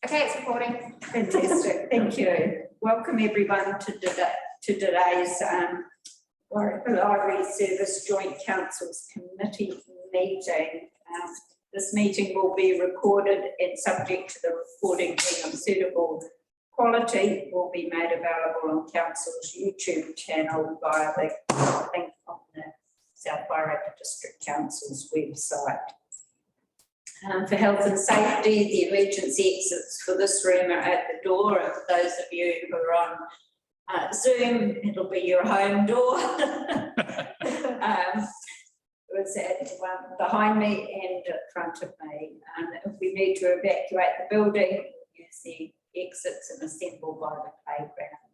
Okay, it's recording. Fantastic, thank you. Welcome everyone to today's Wairarapa Library Service Joint Councils Committee meeting. This meeting will be recorded and subject to the recording being of suitable quality will be made available on Council's YouTube channel via the link on the South Wairarapa District Council's website. For health and safety, the emergency exits for this room are at the door. And for those of you who are on Zoom, it'll be your home door. It's at the one behind me and in front of me. If we need to evacuate the building, use the exits and assemble by the playground.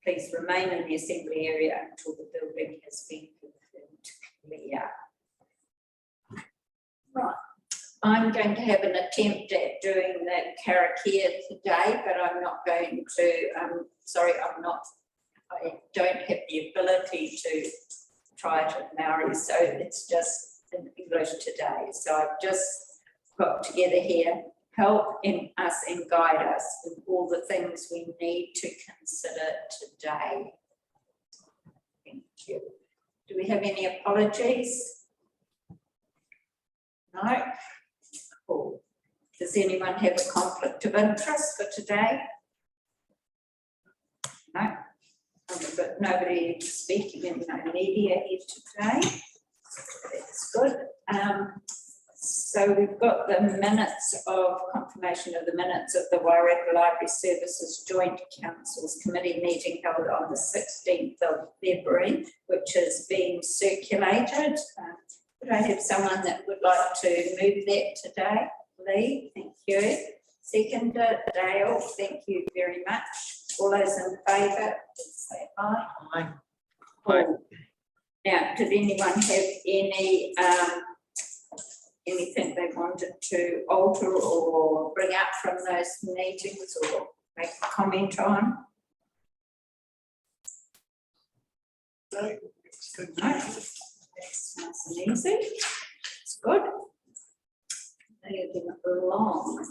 Please remain in the assembly area until the building has been confirmed clear. Right. I'm going to have an attempt at doing the karakia today, but I'm not going to, I don't have the ability to try it in Maori, so it's just in English today. So I've just got together here, help us and guide us in all the things we need to consider today. Thank you. Do we have any apologies? No? Cool. Does anyone have a conflict of interest for today? No? But nobody speaking and no media here today. That's good. So we've got the minutes of confirmation of the minutes of the Wairarapa Library Services Joint Councils Committee meeting held on the 16th of February, which is being circulated. Could I have someone that would like to move that today? Lee, thank you. Seconder, Dale, thank you very much. All those in favour, please say aye. Aye. Cool. Now, did anyone have any anything they wanted to alter or bring up from those meetings or make a comment on? No, it's good. No. That's nice and easy. It's good. They have been long.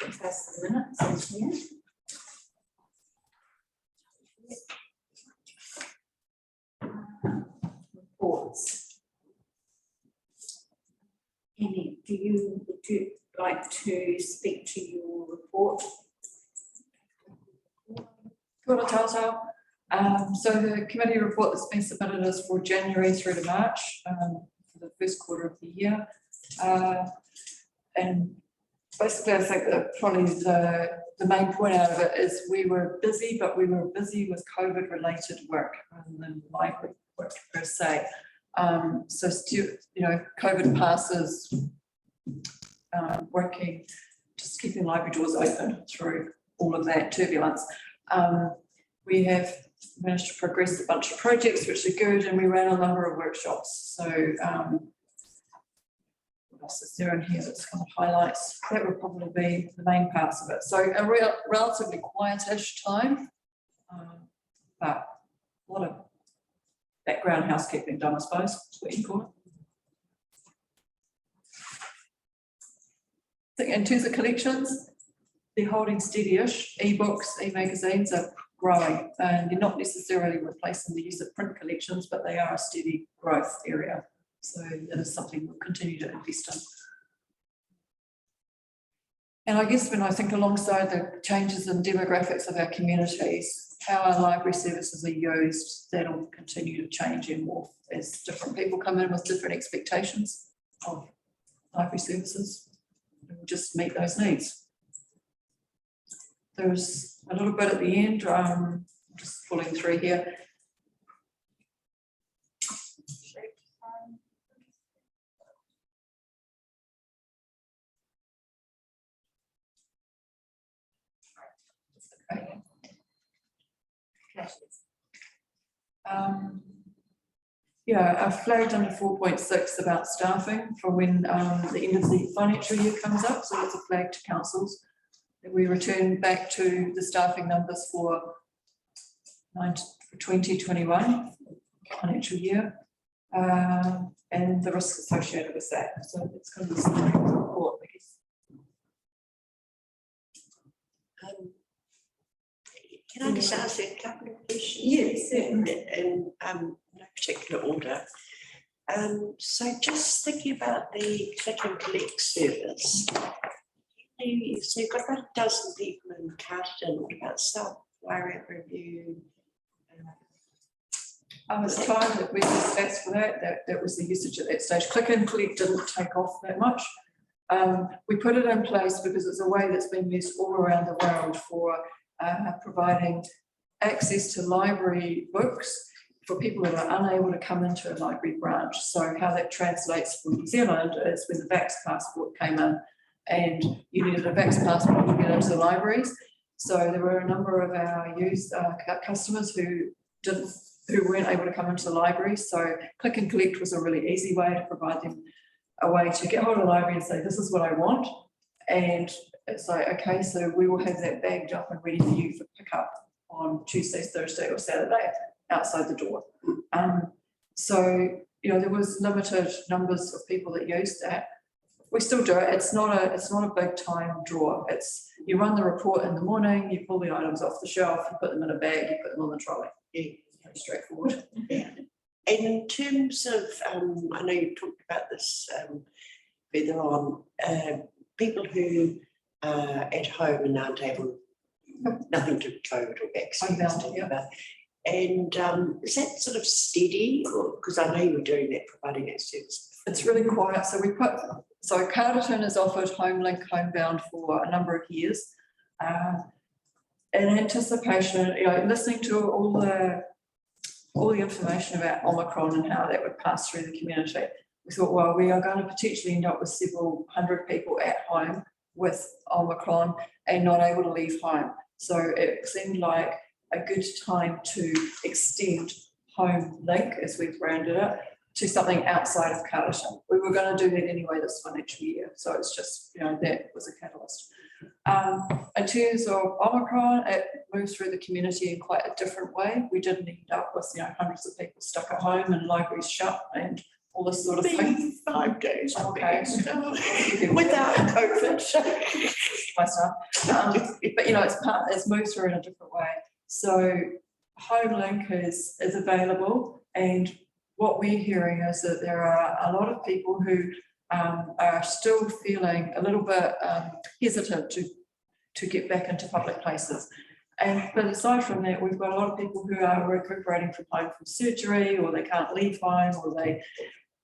Just pass the minutes in here. Reports. Annie, would you like to speak to your report? Kia ora tātou. So the committee report that's been submitted is for January through to March for the first quarter of the year. And basically I think that probably the main point out of it is we were busy, but we were busy with COVID related work rather than library work per se. So still, COVID passes, working, just keeping library doors open through all of that turbulence. We have managed to progress a bunch of projects which are good, and we ran a number of workshops. So what else is there in here that's kind of highlights? That would probably be the main parts of it. So a relatively quietish time, but a lot of background housekeeping done, I suppose, is what you call it. I think in terms of collections, they're holding steady-ish. E-books, e-magazines are growing, and they're not necessarily replacing the use of print collections, but they are a steady growth area. So it is something we'll continue to invest in. And I guess when I think alongside the changes in demographics of our communities, how our library services are used, that'll continue to change and morph as different people come in with different expectations of library services. And we'll just meet those needs. There's a little bit at the end, just pulling through here. Okay. I flagged under 4.6 about staffing for when the end of the financial year comes up, so that's a flag to councils. We return back to the staffing numbers for 2021 financial year. and the risks associated with that. So it's kind of a summary report, I guess. Can I just ask a couple of questions? Yes, certainly. In no particular order. So just thinking about the click and collect service. So you've got about a dozen people in Carterton. What about South Wairarapa Review? At the time that we did stats for that was the usage at that stage. Click and collect didn't take off that much. We put it in place because it's a way that's been used all around the world for providing access to library books for people that are unable to come into a library branch. So how that translates from New Zealand is when the Vax passport came in and you needed a Vax passport to get into the libraries. So there were a number of our customers who weren't able to come into the library. So click and collect was a really easy way to provide them a way to get hold of the library and say, this is what I want. And it's like, okay, so we will have that bagged up and ready for you for pickup on Tuesday, Thursday or Saturday outside the door. So, you know, there was limited numbers of people that used that. We still do it. It's not a big time draw. It's you run the report in the morning, you pull the items off the shelf, you put them in a bag, you put them on the trolley. Yeah, very straightforward. Yeah. And in terms of, I know you talked about this further on, people who are at home and aren't able, nothing to COVID or vaccines. And is that sort of steady? Because I know you were doing that, providing that service. It's really quiet. So Carterton has offered HomeLink Homebound for a number of years. In anticipation, you know, listening to all the information about Omicron and how that would pass through the community, we thought, well, we are going to potentially end up with several hundred people at home with Omicron and not able to leave home. So it seemed like a good time to extend HomeLink, as we've branded it, to something outside of Carterton. We were going to do that anyway this financial year. So it's just, you know, that was a catalyst. In terms of Omicron, it moves through the community in quite a different way. We didn't end up with, you know, hundreds of people stuck at home and libraries shut and all this sort of thing. 5 days. Okay. Without COVID. But you know, it's moved through in a different way. So HomeLink is available, and what we're hearing is that there are a lot of people who are still feeling a little bit hesitant to get back into public places. But aside from that, we've got a lot of people who are recuperating from home from surgery, or they can't leave home,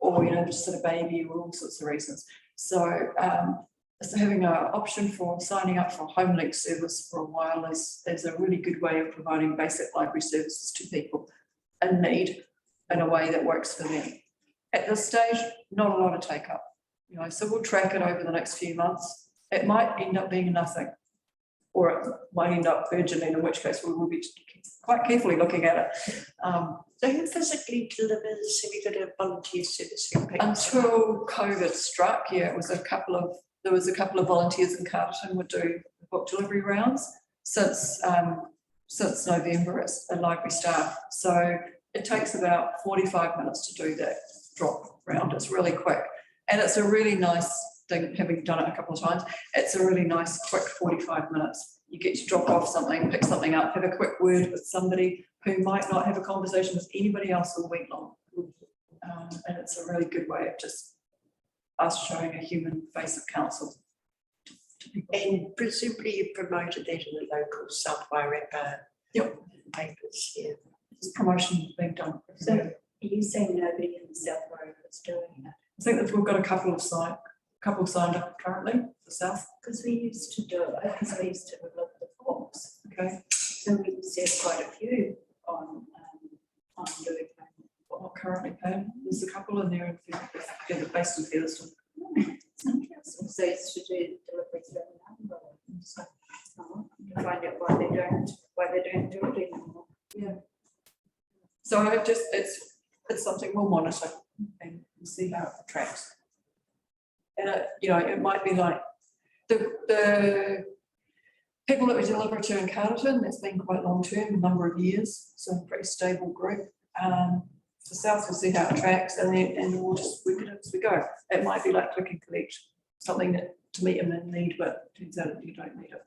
or you know, just had a baby, or all sorts of reasons. So having an option for signing up for a HomeLink service for a while is a really good way of providing basic library services to people in need in a way that works for them. At this stage, not a lot of take up, you know, so we'll track it over the next few months. It might end up being nothing, or it might end up burgeoning, in which case we will be quite carefully looking at it. So who physically delivers? Have you got a volunteer service? Until COVID struck, yeah, there was a couple of volunteers in Carterton would do book delivery rounds. Since November, it's a library staff. So it takes about 45 minutes to do that drop round. It's really quick. And it's a really nice thing, having done it a couple of times, it's a really nice, quick 45 minutes. You get to drop off something, pick something up, have a quick word with somebody who might not have a conversation with anybody else all week long. And it's a really good way of just us showing a human face of counsel to people. And presumably you promoted that in the local South Wairarapa papers here. There's promotion being done. So are you saying nobody in the South Wairarapa is doing it? I think that we've got a couple signed up currently, the South. Because we used to do it, because we used to look at the forms. Okay. So we used to have quite a few on doing that. Not currently paid. There's a couple in there in based in Featherston. So used to do deliveries of number. So to find out why they don't do it anymore. Yeah. So it's something we'll monitor and see how it tracks. And you know, it might be like the people that we deliver to in Carterton, that's been quite long term, a number of years, so a pretty stable group. the south, we'll see how it tracks, and then we'll just work it out as we go. It might be like click and collect, something that to meet them in need, but turns out that you don't need it.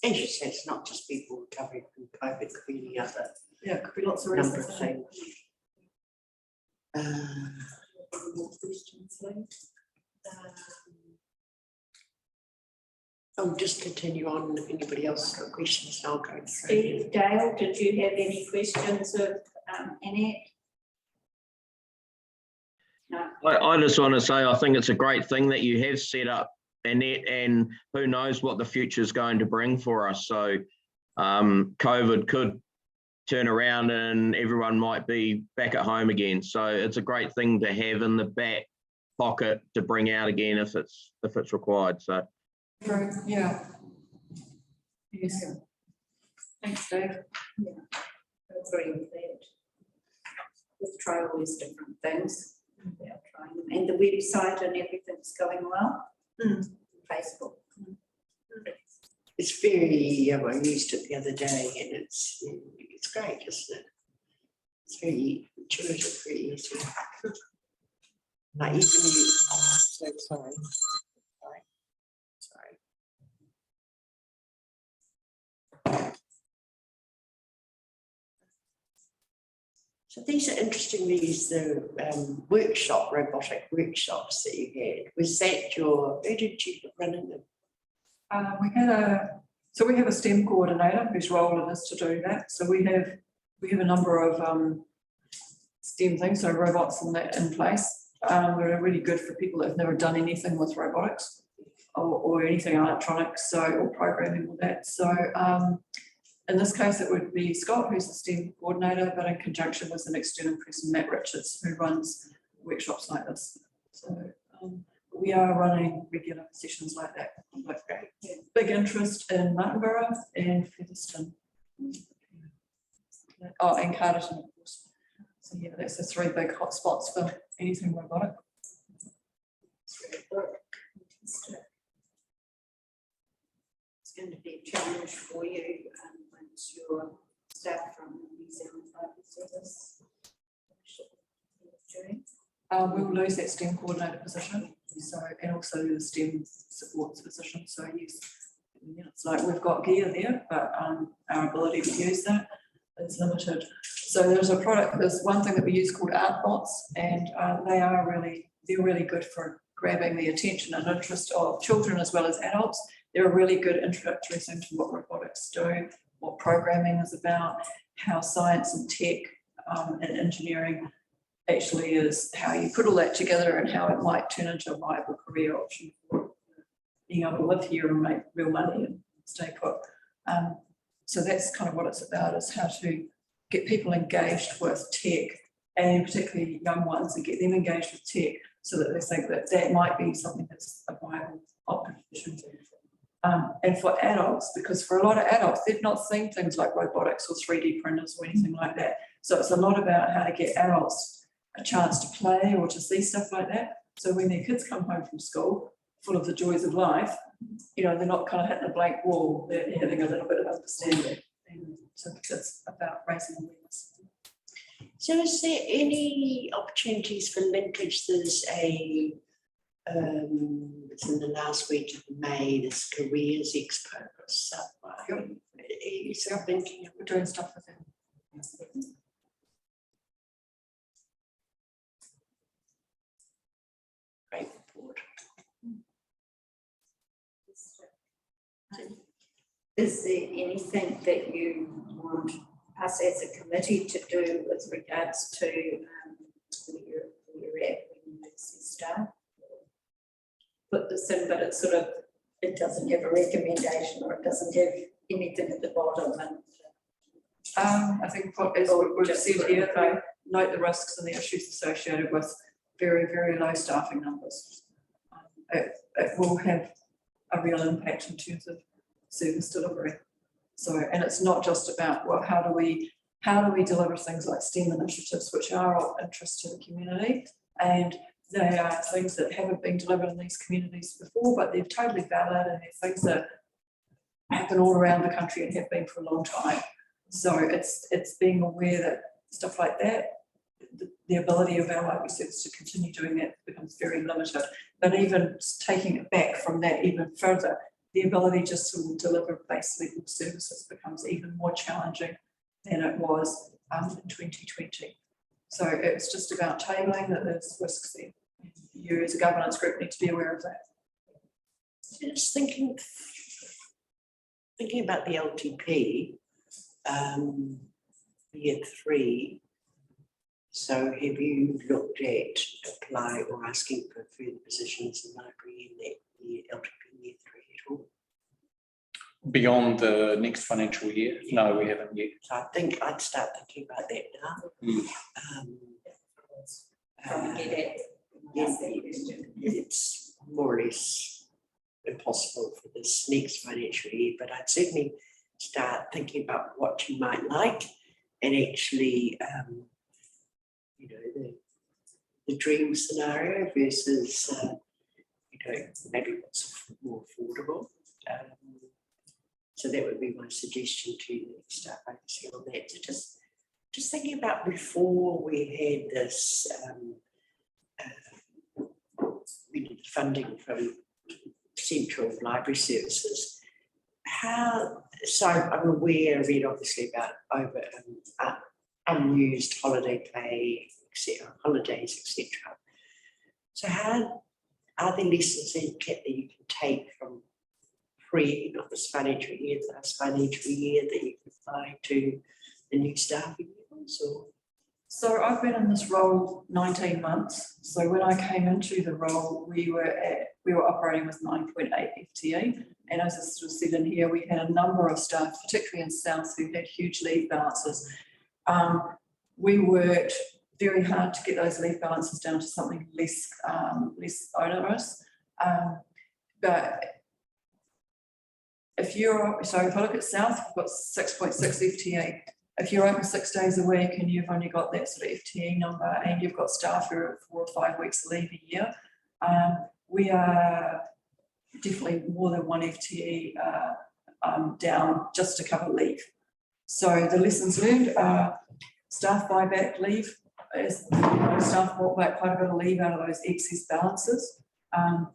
As you said, it's not just people recovering from COVID, it could be any other Yeah, it could be lots of number reasons. of things. More questions, Lee? I'll just continue on. If anybody else has got questions, I'll go through. Steve, Dale, did you have any questions of Annette? No. I just want to say, I think it's a great thing that you have set up, Annette, and who knows what the future is going to bring for us. So COVID could turn around and everyone might be back at home again. So it's a great thing to have in the back pocket to bring out again if it's required. So True, yeah. Yes. Thanks, Dave. Yeah, I agree with that. We'll try all these different things. Without trying them. And the website and everything's going well? Facebook. It's very, I used it the other day and it's great, isn't it? It's very intuitive, very easy. Like even you, oh, so sorry. So these are interesting, the robotic workshops that you had. Was that who did you run in them? We have a STEM coordinator whose role it is to do that. So we have a number of STEM things, so robots and that in place. They're really good for people that have never done anything with robotics or anything electronics, or programming or that. So in this case, it would be Scott, who's the STEM coordinator, but in conjunction with an external person, Matt Richards, who runs workshops like this. So we are running regular sessions like that. Big interest in Martinborough and Featherston. Oh, and Carterton, of course. So yeah, that's the three big hotspots for anything robotic. It's going to be a challenge for you once your staff from the New Zealand Library Service. We'll lose that STEM coordinator position, and also the STEM supports position. So yes, it's like we've got gear there, but our ability to use that is limited. So there's one thing that we use called art bots, and they're really good for grabbing the attention and interest of children as well as adults. They're a really good introductory thing to what robotics do, what programming is about, how science and tech and engineering actually is, how you put all that together and how it might turn into a viable career option for being able to live here and make real money and stay put. So that's kind of what it's about, is how to get people engaged with tech, and particularly young ones, and get them engaged with tech so that they think that that might be something that's a viable option. And for adults, because for a lot of adults, they've not seen things like robotics or 3D printers or anything like that. So it's a lot about how to get adults a chance to play or to see stuff like that. So when their kids come home from school full of the joys of life, they're not kind of hitting a blank wall, they're having a little bit of understanding. And so it's about raising awareness. So is there any opportunities for linkage? There's it's in the last week of May, this Careers Expo or something. Are you still thinking of We're doing stuff with them. great report? Is there anything that you want us as a committee to do with regards to where you're at when you start? Put this in, but it's it doesn't have a recommendation, or it doesn't have anything at the bottom. And I think as we've said here, they note the risks and the issues associated with very, very low staffing numbers. It will have a real impact in terms of service delivery. So, and it's not just about, well, how do we deliver things like STEM initiatives, which are of interest to the community, and they are things that haven't been delivered in these communities before, but they're totally valid, and they're things that happen all around the country and have been for a long time. So it's being aware that stuff like that, the ability of our library service to continue doing that becomes very limited. But even taking it back from that even further, the ability just to deliver base level services becomes even more challenging than it was in 2020. So it's just about tabling that there's risks there. You as a governance group need to be aware of that. Just thinking about the LTP, year 3. So have you looked at apply or asking for further positions in library in that year, LTP year 3 at all? Beyond the next financial year? No, we haven't yet. So I think I'd start thinking about that now. It's more or less impossible for this next financial year, but I'd certainly start thinking about what you might like and actually, the dream scenario versus, maybe what's more affordable. So that would be my suggestion to you, start focusing on that. So just thinking about before we had this, we did funding from Central Library Services. So I'm aware, read obviously about over unused holiday pay, etc., holidays, etc. So how are there lessons in that you can take from not this financial year, the last financial year, that you can apply to the new staffing levels? Or? So I've been in this role 19 months. So when I came into the role, we were operating with 9.8 FTE. And as I sort of said in here, we had a number of staff, particularly in South, who had huge leave balances. We worked very hard to get those leave balances down to something less onerous. But if I look at South, we've got 6.6 FTE. If you're open 6 days a week and you've only got that sort of FTE number and you've got staff who are 4 or 5 weeks leave a year, we are definitely more than 1 FTE down just to cover leave. So the lessons learned are staff buyback leave. Staff bought back quite a bit of leave out of those excess balances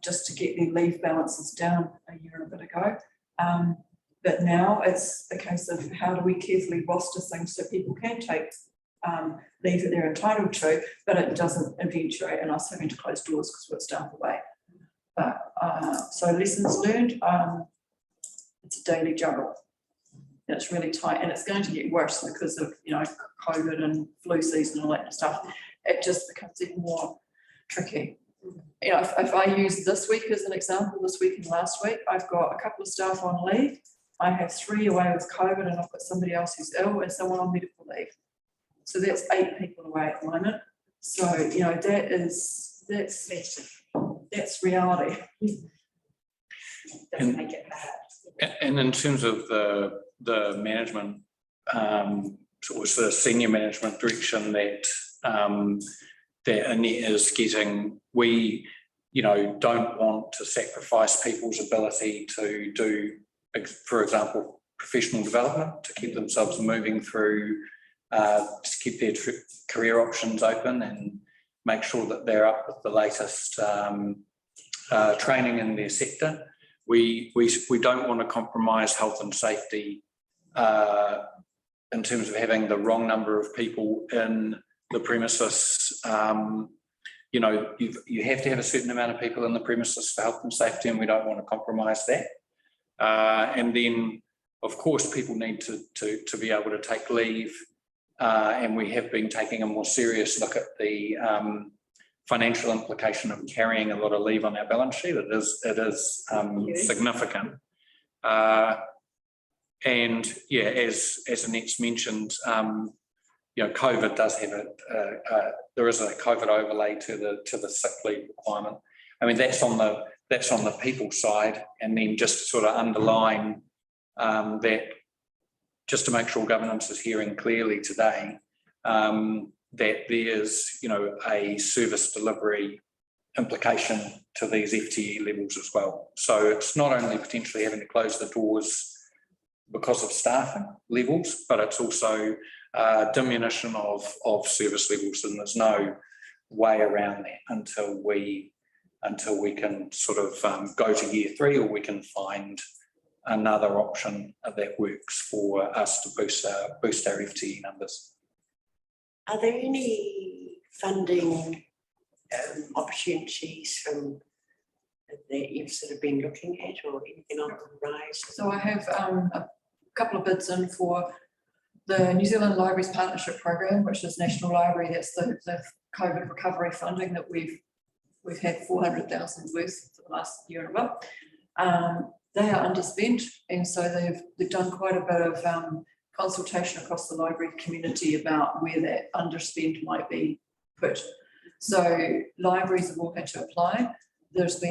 just to get their leave balances down a year and a bit ago. But now it's a case of how do we carefully roster things so people can take leave that they're entitled to, but it doesn't eventuate in us having to close doors because we're staff away. But so lessons learned, it's a daily juggle. It's really tight and it's going to get worse because of COVID and flu season and all that stuff. It just becomes even more tricky. If I use this week as an example, this week and last week, I've got a couple of staff on leave. I have 3 away with COVID and I've got somebody else who's ill and someone on medical leave. So that's 8 people away at the moment. So, that's reality. Doesn't make it bad. And in terms of the management, sort of senior management direction that Annette is getting, we, don't want to sacrifice people's ability to do, for example, professional development, to keep themselves moving through, to keep their career options open and make sure that they're up with the latest training in their sector. We don't want to compromise health and safety in terms of having the wrong number of people in the premises. You have to have a certain amount of people in the premises for health and safety, and we don't want to compromise that. And then, of course, people need to be able to take leave, and we have been taking a more serious look at the financial implication of carrying a lot of leave on our balance sheet. It is significant. And yeah, as Annette's mentioned, COVID does have there is a COVID overlay to the sick leave requirement. I mean, that's on the people side, and then just to sort of underline that, just to make sure governance is hearing clearly today, that there's a service delivery implication to these FTE levels as well. So it's not only potentially having to close the doors because of staffing levels, but it's also diminution of service levels, and there's no way around that until we can sort of go to year 3, or we can find another option that works for us to boost our FTE numbers. Are there any funding opportunities from that you've sort of been looking at, or anything on the horizon? So I have a couple of bids in for the New Zealand Libraries Partnership Program, which is National Library. That's the COVID recovery funding that we've had 400,000 worth for the last year and a bit. They are underspent, and so they've done quite a bit of consultation across the library community about where that underspent might be put. So libraries have all had to apply. There's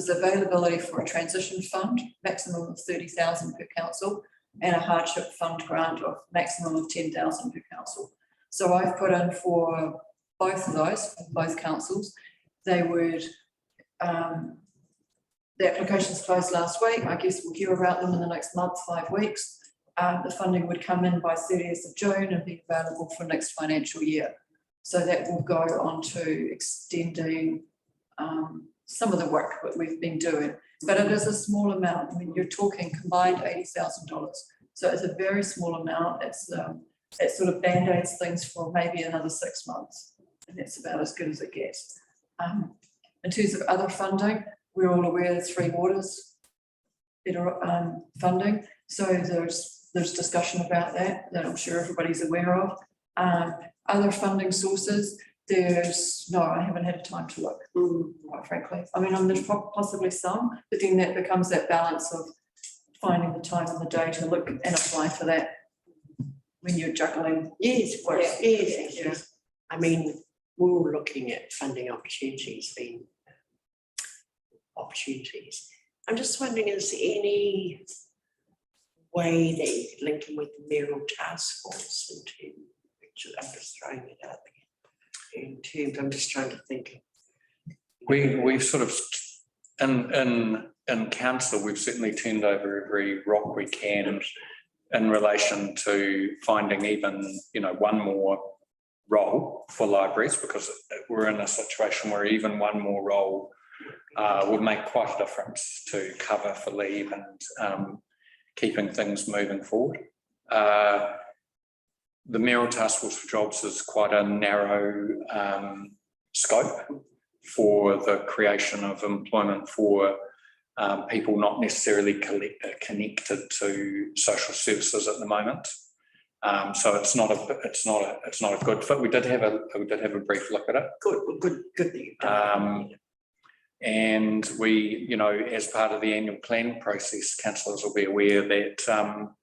availability for a transition fund, maximum of 30,000 per council, and a hardship fund grant of maximum of 10,000 per council. So I've put in for both of those, for both councils. They would, the applications closed last week. I guess we'll hear about them in the next month, 5 weeks. The funding would come in by 30th of June and be available for next financial year. So that will go on to extending some of the work that we've been doing, but it is a small amount. I mean, you're talking combined $80,000. So it's a very small amount. It sort of band-aids things for maybe another 6 months, and that's about as good as it gets. In terms of other funding, we're all aware of 3 Waters better funding. So there's discussion about that I'm sure everybody's aware of. Other funding sources, I haven't had time to look, quite frankly. I mean, there's possibly some, but then that becomes that balance of finding the time in the day to look and apply for that when you're juggling. Yes, of course. Yes. Yeah. I mean, we're all looking at funding opportunities. I'm just wondering, is there any way that you could link in with the mayoral task force into, which I'm just throwing it out there, in terms, I'm just trying to think. We've sort of, in council, we've certainly turned over every rock we can in relation to finding even, one more role for libraries, because we're in a situation where even one more role would make quite a difference to cover for leave and keeping things moving forward. The mayoral task force for jobs is quite a narrow scope for the creation of employment for people not necessarily connected to social services at the moment. So it's not a good fit. We did have a brief look at it. Good. And we, as part of the annual planning process, councillors will be aware that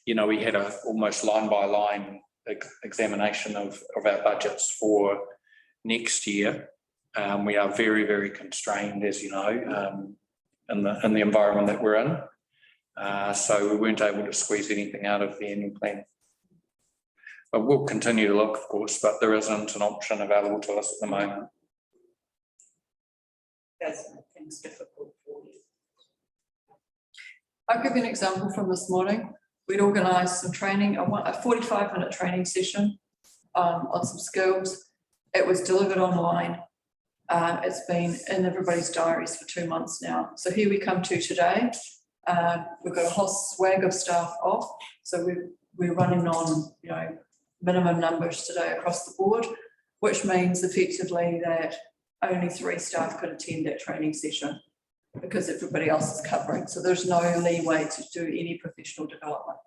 we had a almost line by line examination of our budgets for next year. We are very, very constrained, as you know, in the environment that we're in. So we weren't able to squeeze anything out of the annual plan. But we'll continue to look, of course, but there isn't an option available to us at the moment. Does make things difficult for you. I'll give you an example from this morning. We'd organised some training, a 45-minute training session on some skills. It was delivered online. It's been in everybody's diaries for 2 months now. So here we come to today. We've got a whole swag of staff off. So we're running on, minimum numbers today across the board, which means effectively that only 3 staff could attend that training session because everybody else is covering. So there's no leeway to do any professional development,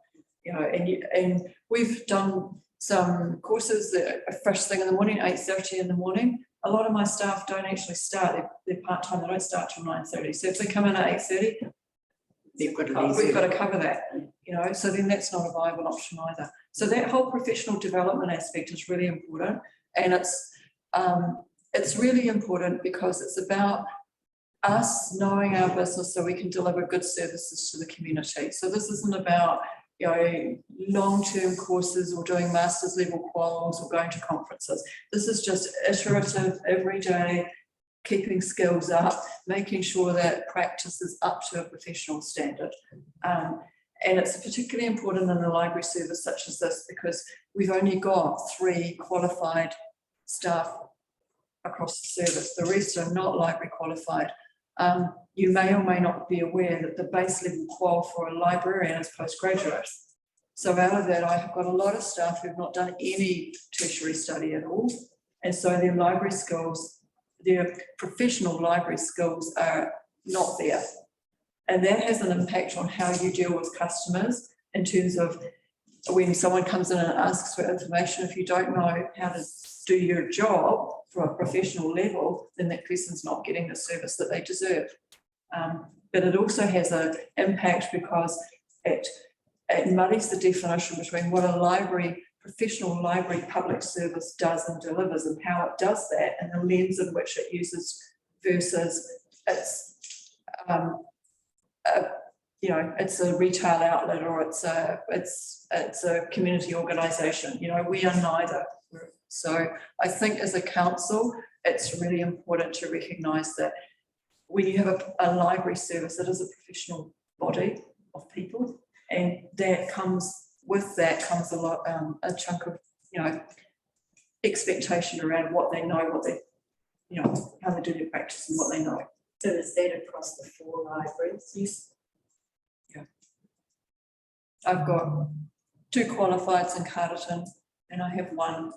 and we've done some courses that are first thing in the morning, 8:30 in the morning. A lot of my staff don't actually start, they're part-time, they don't start till 9:30. So if they come in at 8:30, we've got to cover that, so then that's not a viable option either. So that whole professional development aspect is really important, and it's really important because it's about us knowing our business so we can deliver good services to the community. So this isn't about, long-term courses or doing master's level quals or going to conferences. This is just iterative, every day, keeping skills up, making sure that practice is up to a professional standard. And it's particularly important in a library service such as this because we've only got 3 qualified staff across the service. The rest are not library qualified. You may or may not be aware that the base level qual for a librarian is postgraduate. So out of that, I have got a lot of staff who've not done any tertiary study at all. And so their library skills, their professional library skills are not there. And that has an impact on how you deal with customers in terms of when someone comes in and asks for information, if you don't know how to do your job for a professional level, then that person's not getting the service that they deserve. But it also has an impact because it muddies the definition between what a library, professional library public service does and delivers and how it does that and the lens in which it uses versus its, you know, it's a retail outlet or it's a community organisation. You know, we are neither. So I think as a council, it's really important to recognise that when you have a library service, it is a professional body of people, and that comes with that comes a lot, a chunk of, you know, expectation around what they know, what they, you know, how they do their practice and what they know. So is that across the 4 libraries? Yes. Yeah. I've got 2 qualifieds in Carterton and I have 1.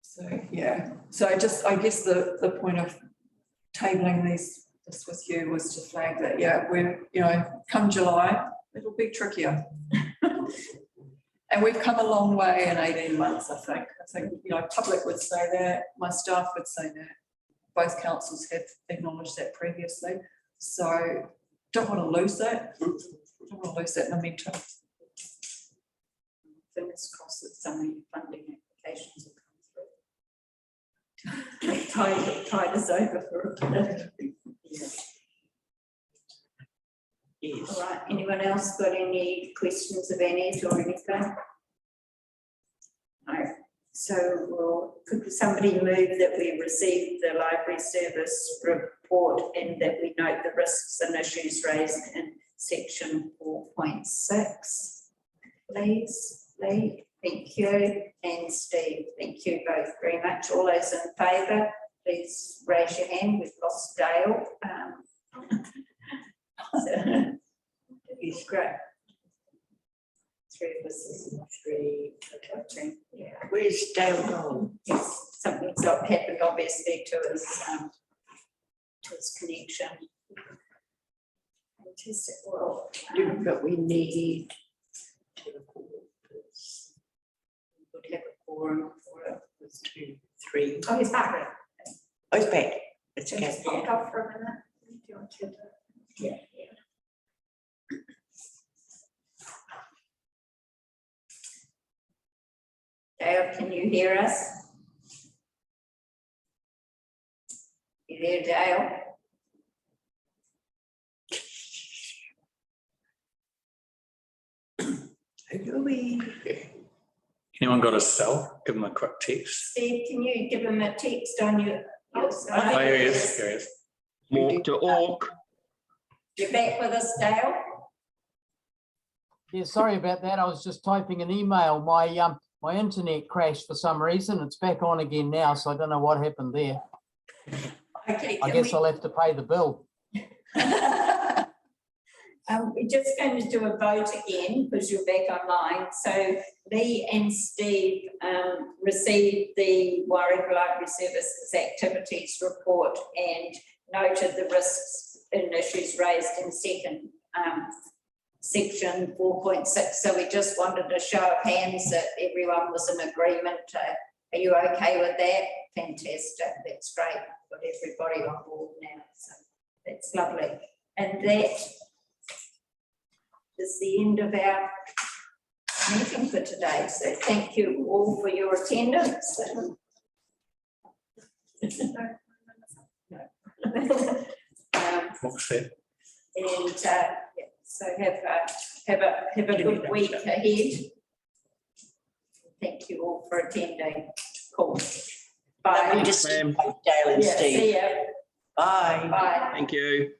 So yeah, so I guess the point of tabling this with you was to flag that, yeah, we're, you know, come July, it'll be trickier. And we've come a long way in 18 months, I think. I think, you know, public would say that, my staff would say that. Both councils have acknowledged that previously. So don't want to lose that. Don't want to lose that momentum. Fingers crossed that some of your funding applications will come through. Tide us over for a minute. Yeah. Yes. All right, anyone else got any questions of Annette or anything? No. So could somebody move that we receive the library service report and that we note the risks and issues raised in section 4.6, please? Lee, thank you, and Steve, thank you both very much. All those in favour, please raise your hand. We've lost Dale. So, he's great. 3 of us is 3. Okay, yeah. Where's Dale gone? Yes, something's not happened obviously to his connection. Fantastic. Well, But we need to would have a quorum for it. 2, 3. Oh, he's back. Oh, it's back. It's Just okay. popped off for a minute. Do you want to? Yeah. Dale, can you hear us? You there, Dale? Anyone got a cell? Give them a quick text. Steve, can you give him a text on your side? Oh, here he is, here he is. Walk to Orc. You're back with us, Dale? Yeah, sorry about that. I was just typing an email. My internet crashed for some reason. It's back on again now, so I don't know what happened there. Okay. I guess I'll have to pay the bill. We're just going to do a vote again because you're back online. So Lee and Steve received the Wairarapa Library Services Activities Report and noted the risks and issues raised in section 4.6. So we just wanted a show of hands that everyone was in agreement. Are you okay with that? Fantastic. That's great. Got everybody on board now. So that's lovely. And that is the end of our meeting for today. So thank you all for your attendance. What's that? And yeah, so have a good week ahead. Thank you all for attending. Cool. Lovely Bye. to see Pam. you, Dale and Yeah, Steve. see ya. Bye. Bye. Thank you.